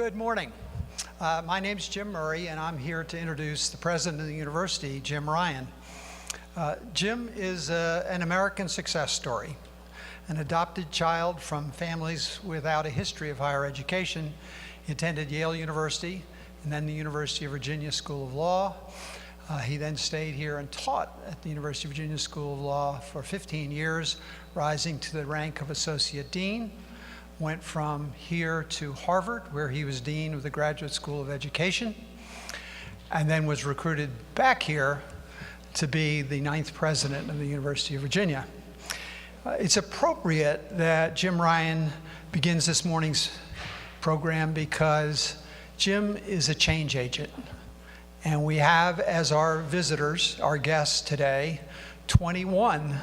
Good morning. My name's Jim Murray, and I'm here to introduce the president of the university, Jim Ryan. Jim is an American success story, an adopted child from families without a history of higher education. He attended Yale University and then the University of Virginia School of Law. He then stayed here and taught at the University of Virginia School of Law for 15 years, rising to the rank of Associate Dean. Went from here to Harvard, where he was Dean of the Graduate School of Education, and then was recruited back here to be the 9th president of the University of Virginia. It's appropriate that Jim Ryan begins this morning's program because Jim is a change agent. And we have as our visitors, our guests today, 21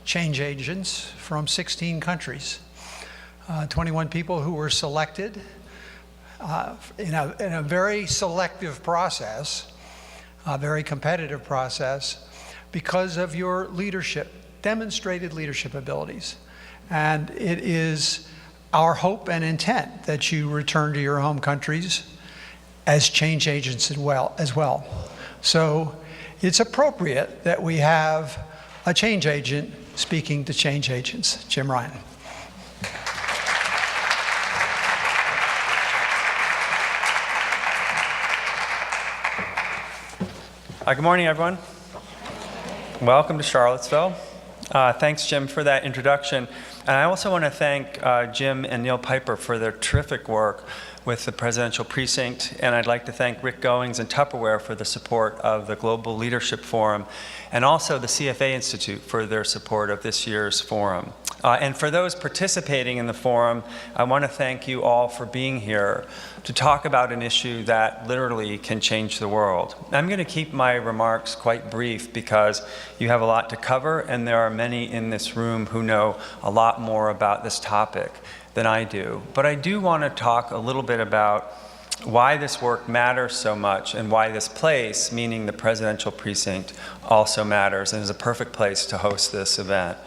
change agents from 16 countries. 21 people who were selected in a very selective process, a very competitive process, because of your leadership, demonstrated leadership abilities. And it is our hope and intent that you return to your home countries as change agents as well. So it's appropriate that we have a change agent speaking to change agents. Jim Ryan. Good morning, everyone. Welcome to Charlottesville. Thanks, Jim, for that introduction. And I also want to thank Jim and Neil Piper for their terrific work with the Presidential Precinct. And I'd like to thank Rick Goings and Tupperware for the support of the Global Leadership Forum, and also the CFA Institute for their support of this year's forum. And for those participating in the forum, I want to thank you all for being here to talk about an issue that literally can change the world. I'm going to keep my remarks quite brief because you have a lot to cover, and there are many in this room who know a lot more about this topic than I do. But I do want to talk a little bit about why this work matters so much and why this place, meaning the Presidential Precinct, also matters and is a perfect place to host this event.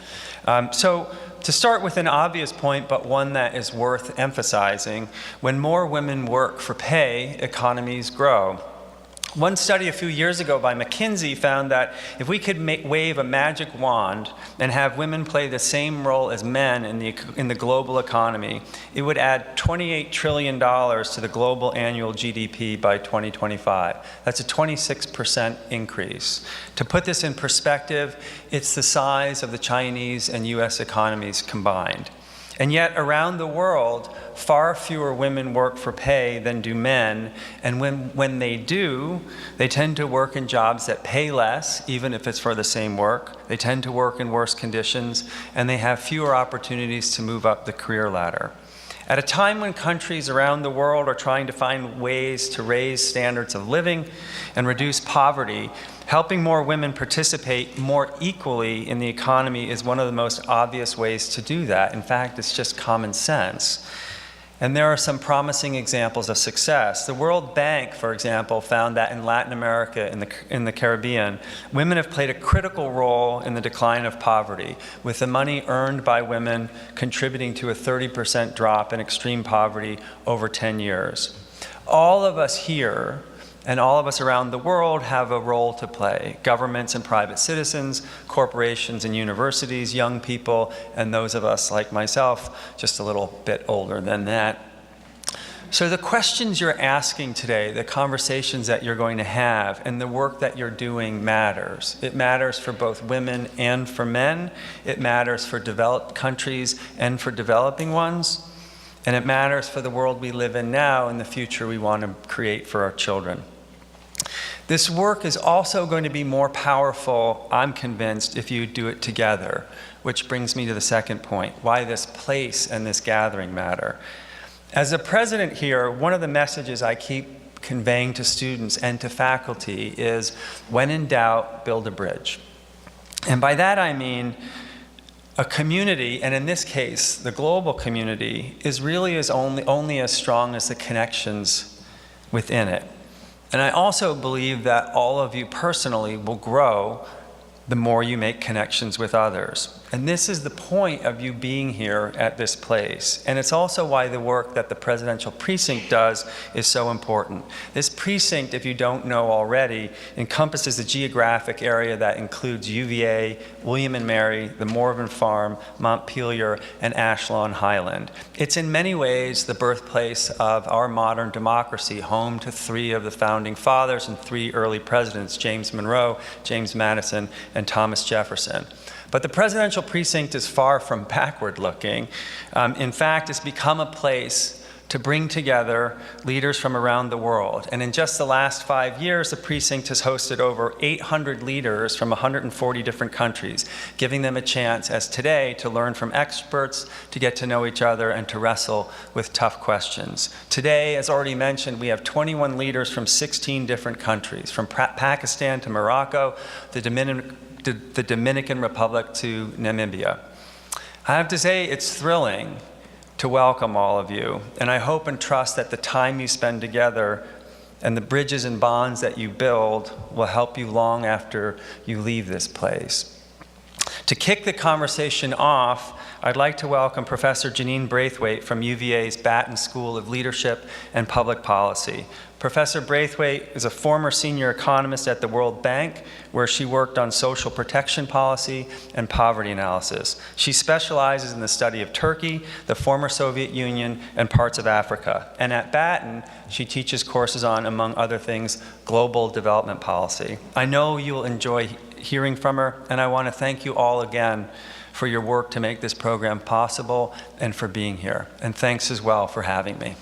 So to start with an obvious point, but one that is worth emphasizing, when more women work for pay, economies grow. One study a few years ago by McKinsey found that if we could wave a magic wand and have women play the same role as men in the global economy, it would add $28 trillion to the global annual GDP by 2025. That's a 26% increase. To put this in perspective, it's the size of the Chinese and US economies combined. And yet, around the world, far fewer women work for pay than do men, and when they do, they tend to work in jobs that pay less, even if it's for the same work. They tend to work in worse conditions, and they have fewer opportunities to move up the career ladder. At a time when countries around the world are trying to find ways to raise standards of living and reduce poverty, helping more women participate more equally in the economy is one of the most obvious ways to do that. In fact, it's just common sense. And there are some promising examples of success. The World Bank, for example, found that in Latin America, in the Caribbean, women have played a critical role in the decline of poverty, with the money earned by women contributing to a 30% drop in extreme poverty over 10 years. All of us here and all of us around the world have a role to play. Governments and private citizens, corporations and universities, young people, and those of us like myself, just a little bit older than that. So the questions you're asking today, the conversations that you're going to have, and the work that you're doing matters. It matters for both women and for men. It matters for developed countries and for developing ones. And it matters for the world we live in now and the future we want to create for our children. This work is also going to be more powerful, I'm convinced, if you do it together, which brings me to the second point, why this place and this gathering matter. As a president here, one of the messages I keep conveying to students and to faculty is, when in doubt, build a bridge. And by that I mean, a community, and in this case, the global community, is really only as strong as the connections within it. And I also believe that all of you personally will grow the more you make connections with others. And this is the point of you being here at this place. And it's also why the work that the Presidential Precinct does is so important. This precinct, if you don't know already, encompasses the geographic area that includes UVA, William and Mary, the Morven Farm, Montpelier, and Ashlon Highland. It's in many ways the birthplace of our modern democracy, home to 3 of the founding fathers and 3 early presidents, James Monroe, James Madison, and Thomas Jefferson. But the Presidential Precinct is far from backward looking. In fact, it's become a place to bring together leaders from around the world. And in just the last 5 years, the precinct has hosted over 800 leaders from 140 different countries, giving them a chance, as today, to learn from experts, to get to know each other, and to wrestle with tough questions. Today, as already mentioned, we have 21 leaders from 16 different countries, from Pakistan to Morocco, the Dominican Republic to Namibia. I have to say, it's thrilling to welcome all of you, and I hope and trust that the time you spend together and the bridges and bonds that you build will help you long after you leave this place. To kick the conversation off, I'd like to welcome Professor Janine Braithwaite from UVA's Batten School of Leadership and Public Policy. Professor Braithwaite is a former senior economist at the World Bank, where she worked on social protection policy and poverty analysis. She specializes in the study of Turkey, the former Soviet Union, and parts of Africa. And at Batten, she teaches courses on, among other things, global development policy. I know you'll enjoy hearing from her, and I want to thank you all again for your work to make this program possible and for being here. And thanks as well for having me.